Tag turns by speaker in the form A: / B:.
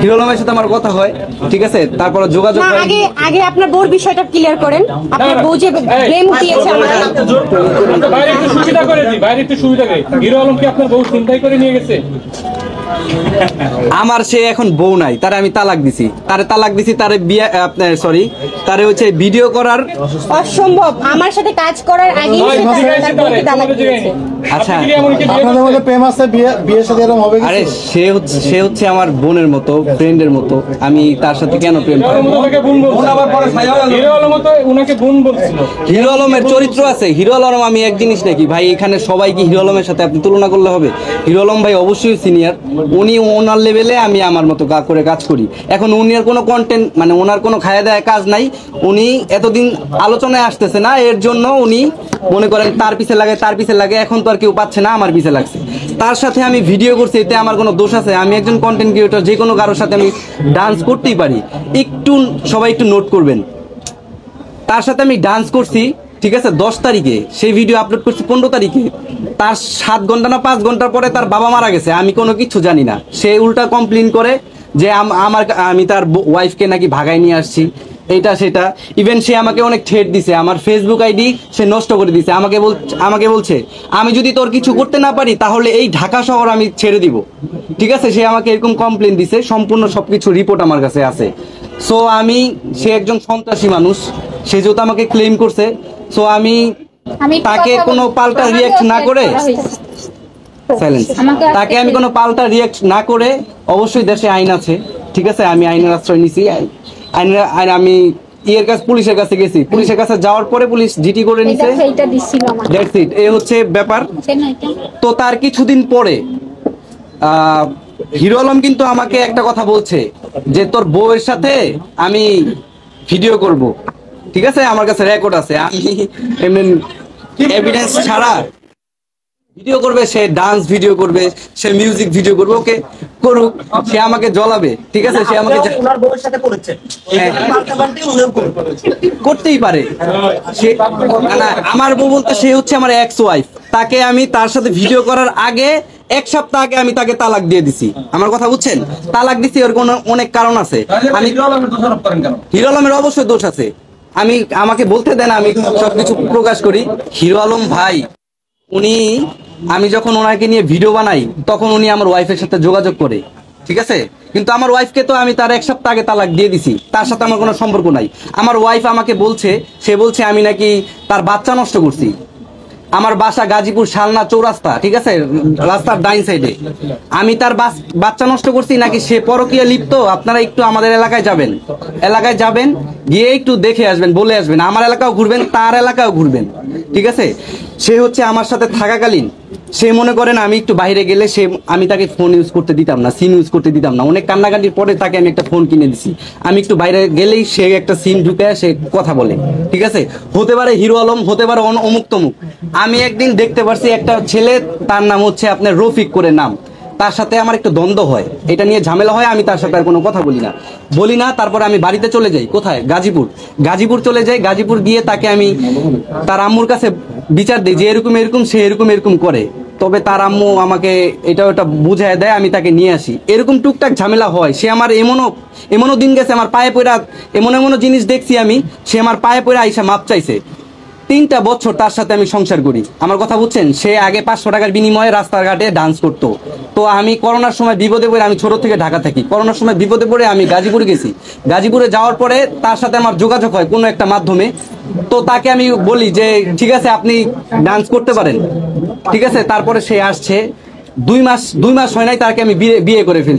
A: Hero আলমের সাথে আমার কথা হয়, ঠিক আছে, তারপর যোগাযোগ হয়।
B: আগে আগে আপনার বউর বিষয়টা ক্লিয়ার করেন। আপনার বউ যে ব্লেম দিয়েছে
C: বাইরে একটু সুবিধা করে দিই, বাইরে একটু সুবিধা করে। হিরো আলম কি আপনার বউ চিন্তাই করে নিয়ে গেছে?
A: আমার সে এখন বউ নাই, তারে আমি তালাক দিছি, তারে বিয়ে আপনার সরি তারে হচ্ছে ভিডিও করার
B: অসম্ভব। আমার সাথে কাজ করার আগেই তার বউকে তালাক দিয়েছে।
A: আচ্ছা
D: আপনাদের মধ্যে প্রেম আছে, বিয়ের সাথে এরকম হবে?
A: আরে সে হচ্ছে আমার বোনের মতো, ফ্রেন্ডের মতো। আমি তার সাথে কেন প্রেম করব? হিরো আলমের চরিত্র আছে। হিরো আলম আমি এক জিনিস নাকি ভাই, এখানে সবাই কি হিরো আলমের সাথে আপনি তুলনা করলে হবে? হিরো আলম ভাই অবশ্যই সিনিয়র, উনি ওনার লেভেলে, আমি আমার মতো করে কাজ করি। এখন উনার কোনো কন্টেন্ট মানে ওনার কোনো খায়া দেয় কাজ নাই, উনি এতদিন আলোচনায় আসতেছে না, এর জন্য উনি মনে করেন তার পিছে লাগে। এখন তো আর কেউ পাচ্ছে না, আমার পিছে লাগছে। তার সাথে আমি ভিডিও করছি, এতে আমার কোনো দোষ আছে? আমি একজন কন্টেন্ট ক্রিয়েটর, যে কোনো কারোর সাথে আমি ডান্স করতেই পারি। সবাই একটু নোট করবেন, তার সাথে আমি ডান্স করছি, ঠিক আছে, 10 তারিখে। সেই ভিডিও আপলোড করছি 15 তারিখে। তার 7 ঘন্টা না 5 ঘন্টার পরে তার বাবা মারা গেছে, আমি কোনো কিছু জানি না। সে উল্টা কমপ্লেন করে যে আমি তার ওয়াইফকে নাকি ভাগাই নিয়ে আসছি, এইটা সেটা। ইভেন সে আমাকে অনেক থ্রেট দিছে, আমার ফেসবুক আইডি সে নষ্ট করে দিছে। আমাকে বলছে আমি যদি তোর কিছু করতে না পারি তাহলে এই ঢাকা শহর আমি ছেড়ে দিব, ঠিক আছে। সে আমাকে এরকম কমপ্লেন দিছে, সম্পূর্ণ সবকিছু রিপোর্ট আমার কাছে আছে। সো সে একজন সন্ত্রাসী মানুষ, সে যেহেতু আমাকে ক্লেম করছে, সো আমি তাকে কোনো পাল্টা রিয়াক্ট না করে তাকে আমি কোনো পাল্টা রিয়াক্ট না করে, অবশ্যই দেশে আইন আছে, ঠিক আছে, আমি আইনের আশ্রয় নিছি। আমি পুলিশের কাছে গেছি, পুলিশের কাছে যাওয়ার পরে পুলিশ জিটি করে নিছে। দ্যাটস ইট, এই হচ্ছে ব্যাপার। তো তার কিছুদিন পরে হিরো আলম কিন্তু আমাকে একটা কথা বলছে যে তোর বউয়ের সাথে আমি ভিডিও করব, ঠিক আছে, আমার কাছে রেকর্ড আছে। আমি এমনি এভিডেন্স ছাড়া ভিডিও করবে, সে ডান্স ভিডিও করবে, সে মিউজিক ভিডিও করবে, ওকে করুক, সে আমাকে জ্বলাবে, ঠিক আছে। সে আমাকে করতেই পারে। সে না, আমার বউ বলতে সে হচ্ছে আমার এক্স ওয়াইফ। তাকে আমি তার সাথে ভিডিও করার আগে 1 সপ্তাহ আগে আমি তাকে তালাক দিয়ে দিছি। আমার কথা বুঝছেন? তালাক দিছি, ওর কোনো অনেক কারণ আছে। আমি হিরো আলমের অবশ্যই দোষ আছে, আমাকে বলতে দেন, আমি সবকিছু প্রকাশ করি। হিরো আলম ভাই, আমি যখন ওনাকে নিয়ে ভিডিও বানাই তখন উনি আমার ওয়াইফের সাথে যোগাযোগ করে, ঠিক আছে। কিন্তু আমার ওয়াইফকে তো আমি তার 1 সপ্তাহ আগে তালাক দিয়ে দিছি, তার সাথে আমার কোনো সম্পর্ক নাই। আমার ওয়াইফ আমাকে বলছে, সে বলছে আমি নাকি তার বাচ্চা নষ্ট করছি। আমার বাসা গাজীপুর শালনা চৌরাস্তা, ঠিক আছে, রাস্তার ডাইন সাইডে। আমি তার বাচ্চা নষ্ট করছি নাকি সে পরকীয়া লিপ্ত? আপনারা একটু আমাদের এলাকায় যাবেন, গিয়ে একটু দেখে আসবেন, বলে আসবেন। আমার এলাকাও ঘুরবেন, তার এলাকাও ঘুরবেন, ঠিক আছে। সে হচ্ছে আমার সাথে থাকাকালীন সে মনে করেন আমি একটু বাইরে গেলে আমি তাকে ফোন ইউজ করতে দিতাম না, সিম ইউজ করতে দিতাম না। অনেক কান্নাকাটির পরে তাকে আমি একটা ফোন কিনে দিছি। আমি একটু বাইরে গেলেই সে একটা সিম ঢুকে সে কথা বলে, ঠিক আছে। হতে পারে হিরো আলম, হতে পারে অমুক তমুক। আমি একদিন দেখতে পারছি একটা ছেলে, তার নাম হচ্ছে আপনার রফিক করে নাম, তার সাথে আমার একটু দ্বন্দ্ব হয়, এটা নিয়ে ঝামেলা হয়। আমি তার সাথে আর কোনো কথা বলি না। তারপরে আমি বাড়িতে চলে যাই, কোথায়? গাজীপুর চলে যাই। গাজীপুর গিয়ে তাকে আমি তার আম্মুর কাছে বিচার দিই যে এরকম সে এরকম করে। তবে তার আম্মু আমাকে এটা ওটা বুঝায় দেয়, আমি তাকে নিয়ে আসি। এরকম টুকটাক ঝামেলা হয়। সে আমার এমনও দিন গেছে, আমার পায়ে পড়া এমন জিনিস দেখছি আমি, সে আমার পায়ে পড়ে আইসা মাপ চাইছে। 3টা বছর তার সাথে আমি সংসার করি। আমার কথা বুঝছেন? সে আগে 500 টাকার বিনিময়ে রাস্তাঘাটে ডান্স করতো। তো আমি করোনার সময় বিপদে পড়ে, আমি ছোট থেকে ঢাকা থাকি, করোনার সময় বিপদে পড়ে আমি গাজীপুরে গেছি। গাজীপুরে যাওয়ার পরে তার সাথে আমার যোগাযোগ হয় কোনো একটা মাধ্যমে। তো তাকে আমি বলি যে ঠিক আছে আপনি ডান্স করতে পারেন, ঠিক আছে। তারপরে সে আসছে, 2 মাস হয় নাই, তাকে আমি বিয়ে করে ফেলছি।